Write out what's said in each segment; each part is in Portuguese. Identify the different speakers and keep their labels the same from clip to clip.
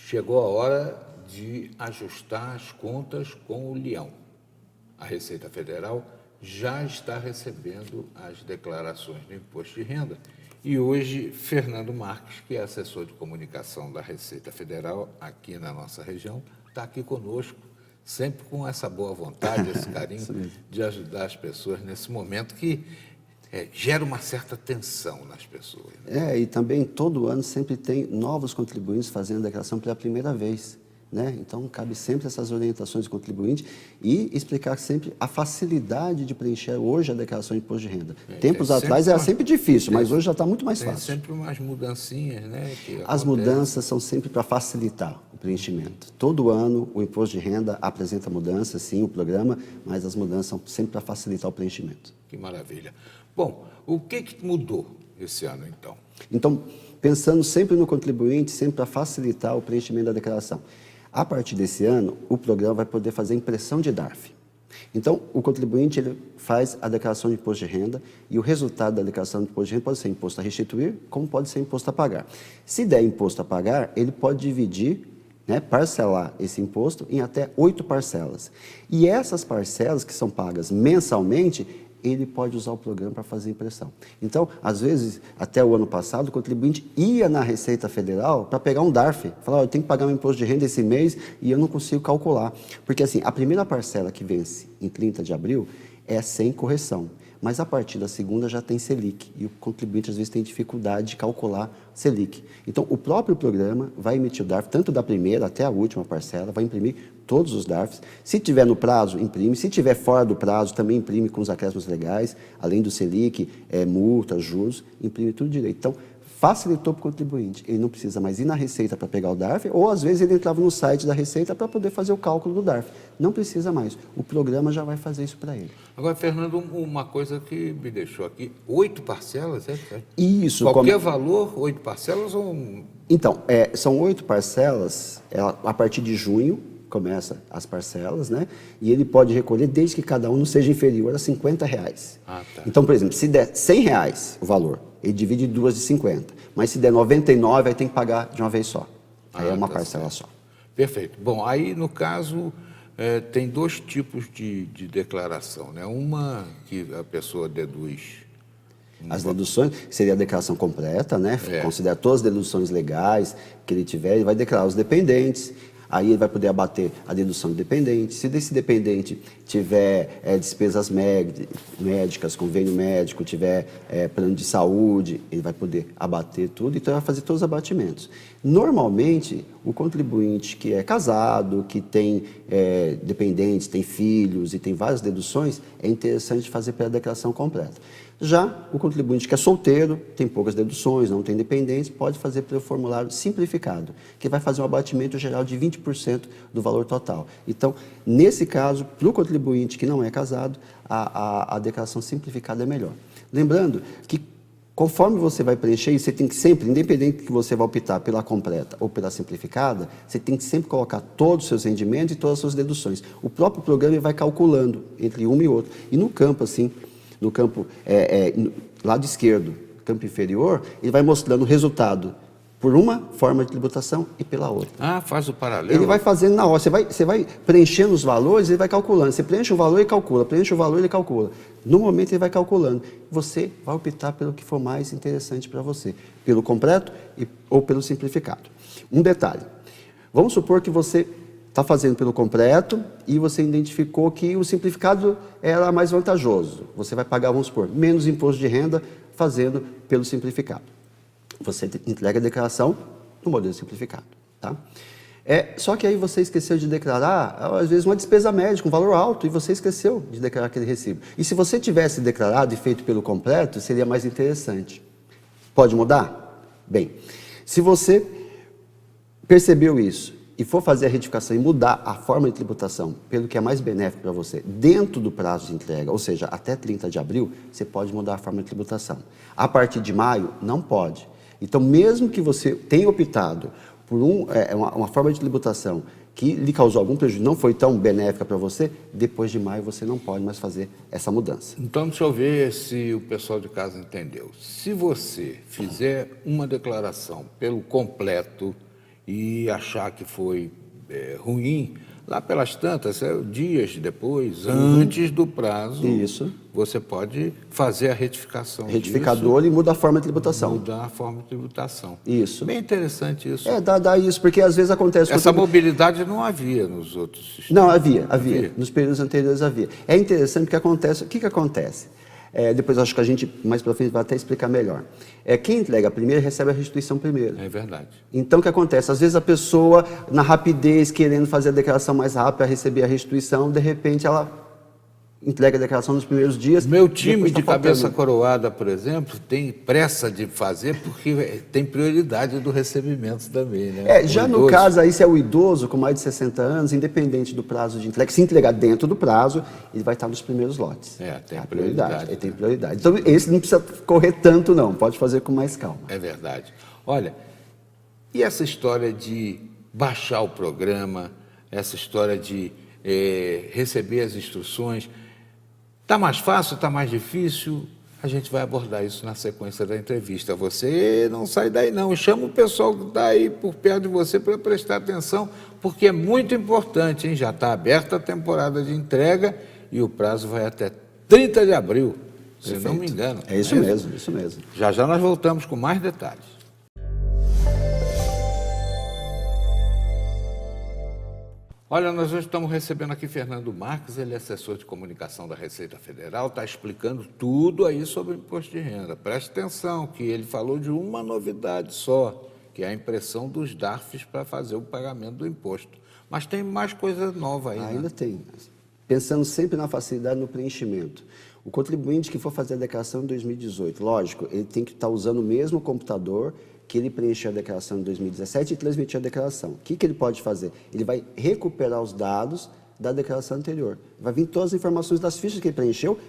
Speaker 1: chegou a hora de ajustar as contas com o Leão. A Receita Federal já está recebendo as declarações do Imposto de Renda e hoje Fernando Marques, que é assessor de comunicação da Receita Federal aqui na nossa região, está aqui conosco, sempre com essa boa vontade, esse carinho de ajudar as pessoas nesse momento que gera uma certa tensão nas pessoas.
Speaker 2: Né? E também todo ano sempre tem novos contribuintes fazendo a declaração pela primeira vez. Né? Então, cabe sempre essas orientações do contribuinte e explicar sempre a facilidade de preencher hoje a declaração de imposto de renda. Tempos atrás era sempre difícil, mas hoje já está muito mais fácil.
Speaker 1: Tem sempre umas mudancinhas, né?
Speaker 2: As mudanças são sempre para facilitar o preenchimento. Todo ano o imposto de renda apresenta mudanças, sim, o programa, mas as mudanças são sempre para facilitar o preenchimento.
Speaker 1: Que maravilha. Bom, o que mudou esse ano, então?
Speaker 2: Então, pensando sempre no contribuinte, sempre para facilitar o preenchimento da declaração. A partir desse ano, o programa vai poder fazer impressão de DARF. Então, o contribuinte ele faz a declaração de imposto de renda e o resultado da declaração de imposto de renda pode ser imposto a restituir, como pode ser imposto a pagar. Se der imposto a pagar, ele pode dividir, né, parcelar esse imposto em até 8 parcelas. E essas parcelas que são pagas mensalmente, ele pode usar o programa para fazer impressão. Então, às vezes, até o ano passado, o contribuinte ia na Receita Federal para pegar um DARF. Falar, eu tenho que pagar meu imposto de renda esse mês e eu não consigo calcular. Porque, assim, a primeira parcela que vence em 30 de abril é sem correção. Mas a partir da segunda já tem Selic. E o contribuinte, às vezes, tem dificuldade de calcular Selic. Então, o próprio programa vai emitir o DARF, tanto da primeira até a última parcela, vai imprimir todos os DARFs. Se tiver no prazo, imprime. Se tiver fora do prazo, também imprime com os acréscimos legais, além do Selic, multas, juros, imprime tudo direito. Então, facilitou para o contribuinte. Ele não precisa mais ir na Receita para pegar o DARF, ou às vezes ele entrava no site da Receita para poder fazer o cálculo do DARF. Não precisa mais. O programa já vai fazer isso para ele.
Speaker 1: Agora, Fernando, uma coisa que me deixou aqui, 8 parcelas, é?
Speaker 2: Isso.
Speaker 1: Qualquer valor, 8 parcelas ou...
Speaker 2: Então, são 8 parcelas, a partir de junho, começa as parcelas, né? E ele pode recolher desde que cada um não seja inferior a R$50.
Speaker 1: Ah, tá.
Speaker 2: Então, por exemplo, se der R$100 o valor, ele divide duas de 50. Mas se der 99, aí tem que pagar de uma vez só. Aí é uma parcela só.
Speaker 1: Perfeito. Bom, aí no caso tem dois tipos de declaração, né? Uma que a pessoa deduz.
Speaker 2: As deduções, seria a declaração completa, né? Considera todas as deduções legais que ele tiver, ele vai declarar os dependentes. Aí ele vai poder abater a dedução do dependente. Se desse dependente tiver despesas médicas, convênio médico, tiver plano de saúde, ele vai poder abater tudo, então ele vai fazer todos os abatimentos. Normalmente, o contribuinte que é casado, que tem dependentes, tem filhos e tem várias deduções, é interessante fazer pela declaração completa. Já o contribuinte que é solteiro, tem poucas deduções, não tem dependentes, pode fazer pelo formulário simplificado, que vai fazer um abatimento geral de 20% do valor total. Então, nesse caso, para o contribuinte que não é casado, a declaração simplificada é melhor. Lembrando que, conforme você vai preencher isso, você tem que sempre, independente que você vai optar pela completa ou pela simplificada, você tem que sempre colocar todos os seus rendimentos e todas as suas deduções. O próprio programa vai calculando entre uma e outra. E no campo, assim, no campo lado esquerdo, campo inferior, ele vai mostrando o resultado por uma forma de tributação e pela outra.
Speaker 1: Ah, faz o paralelo.
Speaker 2: Ele vai fazendo na hora, você vai preenchendo os valores, ele vai calculando. Você preenche o valor e calcula, preenche o valor e ele calcula. No momento ele vai calculando. Você vai optar pelo que for mais interessante para você, pelo completo ou pelo simplificado. Um detalhe, vamos supor que você está fazendo pelo completo e você identificou que o simplificado era mais vantajoso. Você vai pagar, vamos supor, menos imposto de renda fazendo pelo simplificado. Você entrega a declaração no modelo simplificado. Tá? Só que aí você esqueceu de declarar, às vezes, uma despesa médica, um valor alto, e você esqueceu de declarar aquele recibo. E se você tivesse declarado e feito pelo completo, seria mais interessante. Pode mudar? Bem, se você percebeu isso, e for fazer a retificação e mudar a forma de tributação pelo que é mais benéfico para você, dentro do prazo de entrega, ou seja, até 30 de abril, você pode mudar a forma de tributação. A partir de maio, não pode. Então, mesmo que você tenha optado por uma forma de tributação que lhe causou algum prejuízo, não foi tão benéfica para você, depois de maio você não pode mais fazer essa mudança.
Speaker 1: Então, deixa eu ver se o pessoal de casa entendeu. Se você fizer uma declaração pelo completo e achar que foi ruim, lá pelas tantas, dias depois, antes do prazo,
Speaker 2: Isso.
Speaker 1: você pode fazer a retificação
Speaker 2: Retificador
Speaker 1: disso,
Speaker 2: e muda a forma de tributação.
Speaker 1: mudar a forma de tributação.
Speaker 2: Isso.
Speaker 1: Bem interessante isso.
Speaker 2: Dá isso, porque às vezes acontece...
Speaker 1: Essa mobilidade não havia nos outros sistemas.
Speaker 2: Não, havia. Nos períodos anteriores havia. É interessante porque acontece... O que acontece? Depois acho que a gente, mais para frente, vai até explicar melhor. Quem entrega primeiro recebe a restituição primeiro.
Speaker 1: É verdade.
Speaker 2: Então, o que acontece? Às vezes a pessoa, na rapidez, querendo fazer a declaração mais rápida, receber a restituição, de repente ela entrega a declaração nos primeiros dias.
Speaker 1: Meu time de
Speaker 2: faltando.
Speaker 1: cabeça coroada, por exemplo, tem pressa de fazer porque tem prioridade do recebimento também, né?
Speaker 2: Já no caso aí, se é o idoso com mais de 60 anos, independente do prazo de entrega, se entregar dentro do prazo, ele vai estar nos primeiros lotes.
Speaker 1: Tem
Speaker 2: a
Speaker 1: prioridade.
Speaker 2: Ele tem prioridade. Então, esse não precisa correr tanto, não. Pode fazer com mais calma.
Speaker 1: É verdade. Olha, e essa história de baixar o programa, essa história de receber as instruções, está mais fácil, está mais difícil? A gente vai abordar isso na sequência da entrevista. Você não sai daí não, chama o pessoal que está aí por perto de você para prestar atenção, porque é muito importante, hein? Já está aberta a temporada de entrega e o prazo vai até 30 de abril, se não me engano.
Speaker 2: É isso mesmo, isso mesmo.
Speaker 1: Já já nós voltamos com mais detalhes. Olha, nós hoje estamos recebendo aqui Fernando Marques, ele é assessor de comunicação da Receita Federal, está explicando tudo aí sobre o imposto de renda. Preste atenção que ele falou de uma novidade só, que é a impressão dos DARFs para fazer o pagamento do imposto. Mas tem mais coisa nova aí,
Speaker 2: Ainda
Speaker 1: né?
Speaker 2: tem. Pensando sempre na facilidade no preenchimento. O contribuinte que for fazer a declaração em 2018, lógico, ele tem que estar usando o mesmo computador que ele preencheu a declaração em 2017 e transmitiu a declaração. O que ele pode fazer? Ele vai recuperar os dados da declaração anterior. Vai vir todas as informações das fichas que ele preencheu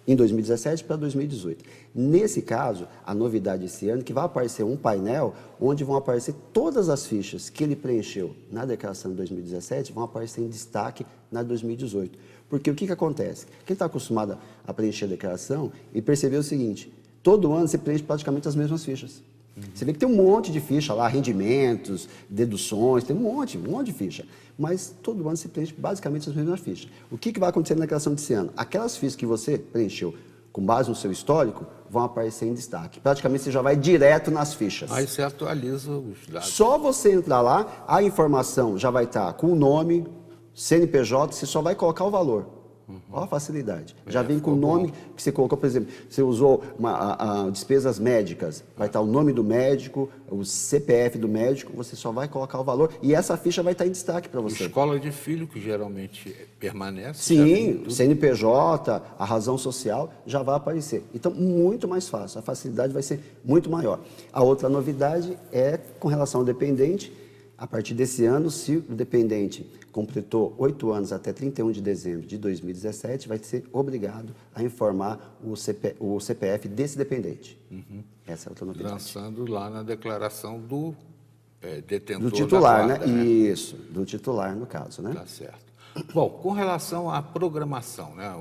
Speaker 2: em 2017 para 2018. Nesse caso, a novidade esse ano é que vai aparecer um painel onde vão aparecer todas as fichas que ele preencheu na declaração de 2017, vão aparecer em destaque na 2018. Porque o que acontece? Quem está acostumado a preencher a declaração e percebeu o seguinte, todo ano você preenche praticamente as mesmas fichas. Você vê que tem um monte de ficha lá, rendimentos, deduções, tem um monte de ficha. Mas todo ano se preenche basicamente as mesmas fichas. O que vai acontecer na declaração desse ano? Aquelas fichas que você preencheu com base no seu histórico vão aparecer em destaque. Praticamente você já vai direto nas fichas.
Speaker 1: Aí você atualiza os dados.
Speaker 2: Só você entrar lá, a informação já vai estar com o nome, CNPJ, você só vai colocar o valor. Olha a facilidade. Já vem com o nome que você colocou, por exemplo, você usou despesas médicas, vai estar o nome do médico, o CPF do médico, você só vai colocar o valor e essa ficha vai estar em destaque para você.
Speaker 1: Escola de filho, que geralmente permanece.
Speaker 2: Sim, CNPJ, a razão social já vai aparecer. Então, muito mais fácil, a facilidade vai ser muito maior. A outra novidade é com relação ao dependente. A partir desse ano, se o dependente completou 8 anos até 31 de dezembro de 2017, vai ser obrigado a informar o CPF desse dependente. Essa é outra novidade.
Speaker 1: Lançando lá na declaração do detentor
Speaker 2: Do titular,
Speaker 1: da guarda,
Speaker 2: né? Isso, do titular no caso, né?
Speaker 1: Tá certo. Bom, com relação à programação, né?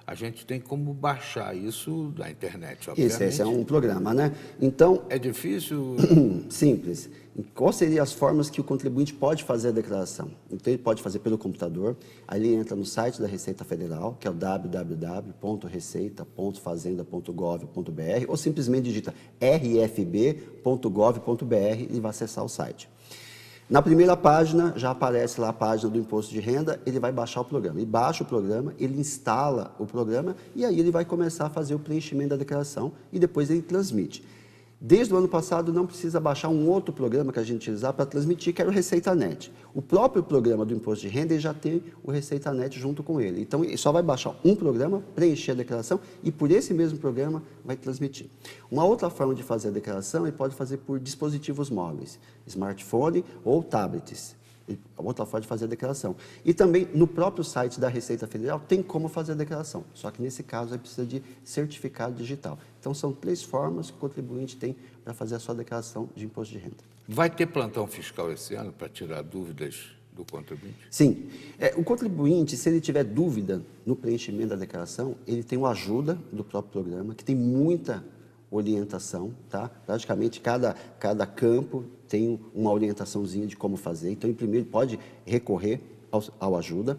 Speaker 1: A gente tem como baixar isso da internet, obviamente.
Speaker 2: Esse é um programa, né? Então,
Speaker 1: é difícil?
Speaker 2: Simples. Quais seriam as formas que o contribuinte pode fazer a declaração? Então, ele pode fazer pelo computador, aí ele entra no site da Receita Federal, que é o www.receita.fazenda.gov.br, ou simplesmente digita rfb.gov.br e vai acessar o site. Na primeira página, já aparece lá a página do imposto de renda, ele vai baixar o programa. Ele baixa o programa, ele instala o programa e aí ele vai começar a fazer o preenchimento da declaração e depois ele transmite. Desde o ano passado, não precisa baixar um outro programa que a gente utilizar para transmitir, que era o ReceitaNet. O próprio programa do imposto de renda ele já tem o ReceitaNet junto com ele. Então, ele só vai baixar um programa, preencher a declaração e por esse mesmo programa vai transmitir. Uma outra forma de fazer a declaração, ele pode fazer por dispositivos móveis, smartphone ou tablets. Outra forma de fazer a declaração. E também, no próprio site da Receita Federal, tem como fazer a declaração. Só que, nesse caso, aí precisa de certificado digital. Então, são 3 formas que o contribuinte tem para fazer a sua declaração de imposto de renda.
Speaker 1: Vai ter plantão fiscal esse ano para tirar dúvidas do contribuinte?
Speaker 2: Sim. O contribuinte, se ele tiver dúvida no preenchimento da declaração, ele tem uma ajuda do próprio programa, que tem muita orientação, tá? Praticamente cada campo tem uma orientaçãozinha de como fazer. Então, primeiro pode recorrer ao ajuda.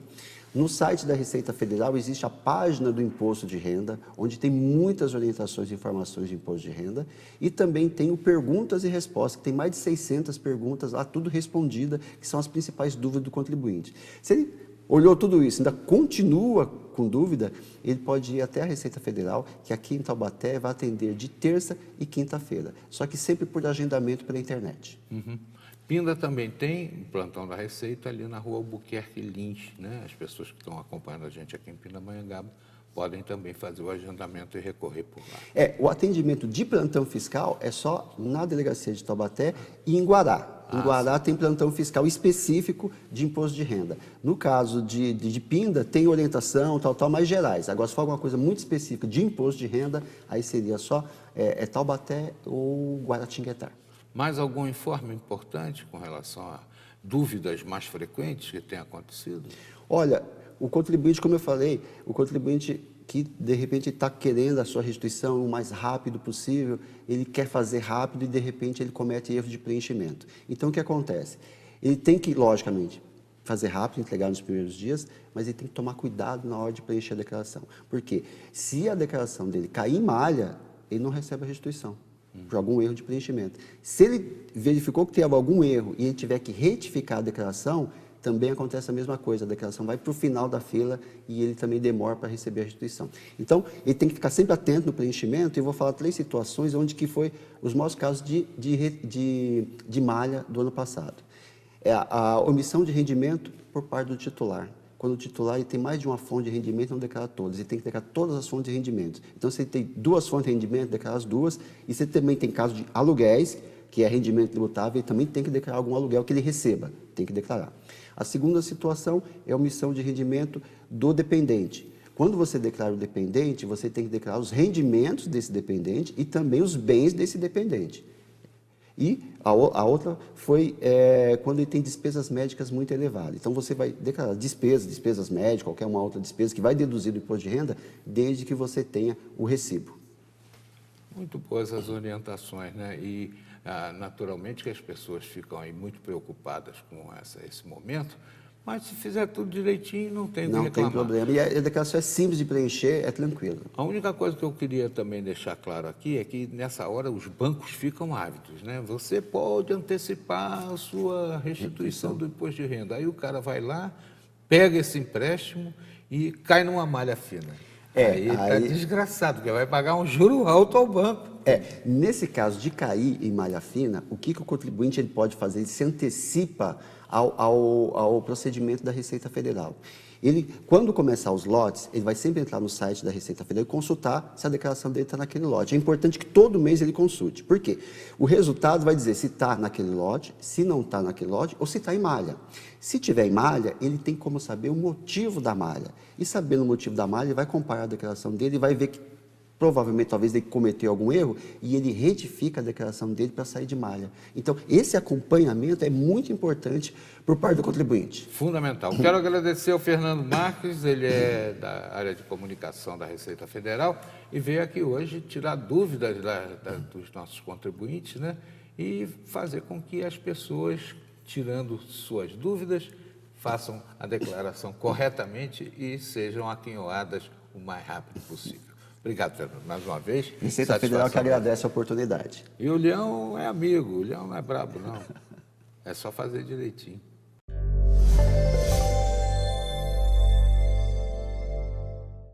Speaker 2: No site da Receita Federal existe a página do Imposto de Renda, onde tem muitas orientações e informações de imposto de renda, e também tem o Perguntas e Respostas, que tem mais de 600 perguntas lá, tudo respondida, que são as principais dúvidas do contribuinte. Se ele olhou tudo isso, ainda continua com dúvida, ele pode ir até a Receita Federal, que aqui em Taubaté vai atender de terça e quinta-feira, só que sempre por agendamento pela internet.
Speaker 1: Uhum. Pinda também tem um plantão da Receita ali na rua Albuquerque Lins, né? As pessoas que estão acompanhando a gente aqui em Pindamonhangaba podem também fazer o agendamento e recorrer por lá.
Speaker 2: O atendimento de plantão fiscal é só na delegacia de Taubaté e em Guará. Em Guará tem plantão fiscal específico de imposto de renda. No caso de Pinda, tem orientação, mais gerais. Agora, se for alguma coisa muito específica de imposto de renda, aí seria só Taubaté ou Guaratinguetá.
Speaker 1: Mais algum informe importante com relação a dúvidas mais frequentes que têm acontecido?
Speaker 2: Olha, o contribuinte, como eu falei, o contribuinte que de repente está querendo a sua restituição o mais rápido possível, ele quer fazer rápido e de repente ele comete erro de preenchimento. Então o que acontece? Ele tem que, logicamente, fazer rápido, entregar nos primeiros dias, mas ele tem que tomar cuidado na hora de preencher a declaração. Porque se a declaração dele cair em malha, ele não recebe a restituição por algum erro de preenchimento. Se ele verificou que teve algum erro e ele tiver que retificar a declaração, também acontece a mesma coisa, a declaração vai para o final da fila e ele também demora para receber a restituição. Então, ele tem que ficar sempre atento no preenchimento, e eu vou falar 3 situações onde que foi os maiores casos de malha do ano passado. A omissão de rendimento por parte do titular. Quando o titular ele tem mais de uma fonte de rendimento, não declara todas. Ele tem que declarar todas as fontes de rendimento. Então, se ele tem 2 fontes de rendimento, declara as 2. E se ele também tem caso de aluguéis, que é rendimento tributável, ele também tem que declarar algum aluguel que ele receba. Tem que declarar. A segunda situação é a omissão de rendimento do dependente. Quando você declara o dependente, você tem que declarar os rendimentos desse dependente e também os bens desse dependente. E a outra foi quando ele tem despesas médicas muito elevadas. Então, você vai declarar despesas médicas, qualquer uma outra despesa que vai deduzir do imposto de renda, desde que você tenha o recibo.
Speaker 1: Muito boas as orientações, né? E, naturalmente, que as pessoas ficam aí muito preocupadas com esse momento, mas se fizer tudo direitinho, não tem o que reclamar.
Speaker 2: Não tem problema. E a declaração é simples de preencher, é tranquilo.
Speaker 1: A única coisa que eu queria também deixar claro aqui é que, nessa hora, os bancos ficam ávidos, né? Você pode antecipar a sua restituição do imposto de renda. Aí o cara vai lá, pega esse empréstimo e cai numa malha fina. Aí está desgraçado, porque vai pagar um juro alto ao banco.
Speaker 2: Nesse caso de cair em malha fina, o que o contribuinte ele pode fazer? Ele se antecipa ao procedimento da Receita Federal. Ele, quando começar os lotes, ele vai sempre entrar no site da Receita Federal e consultar se a declaração dele está naquele lote. É importante que todo mês ele consulte. Por quê? O resultado vai dizer se está naquele lote, se não está naquele lote ou se está em malha. Se tiver em malha, ele tem como saber o motivo da malha. E sabendo o motivo da malha, ele vai comparar a declaração dele e vai ver que provavelmente, talvez, ele cometeu algum erro e ele retifica a declaração dele para sair de malha. Então, esse acompanhamento é muito importante por parte do contribuinte.
Speaker 1: Fundamental. Quero agradecer ao Fernando Marques, ele é da área de comunicação da Receita Federal e veio aqui hoje tirar dúvidas dos nossos contribuintes, né? E fazer com que as pessoas, tirando suas dúvidas, façam a declaração corretamente e sejam aquinhoadas o mais rápido possível. Obrigado, Fernando, mais uma vez.
Speaker 2: Receita Federal que agradece a oportunidade.
Speaker 1: E o Leão é amigo, o Leão não é brabo, não. É só fazer direitinho.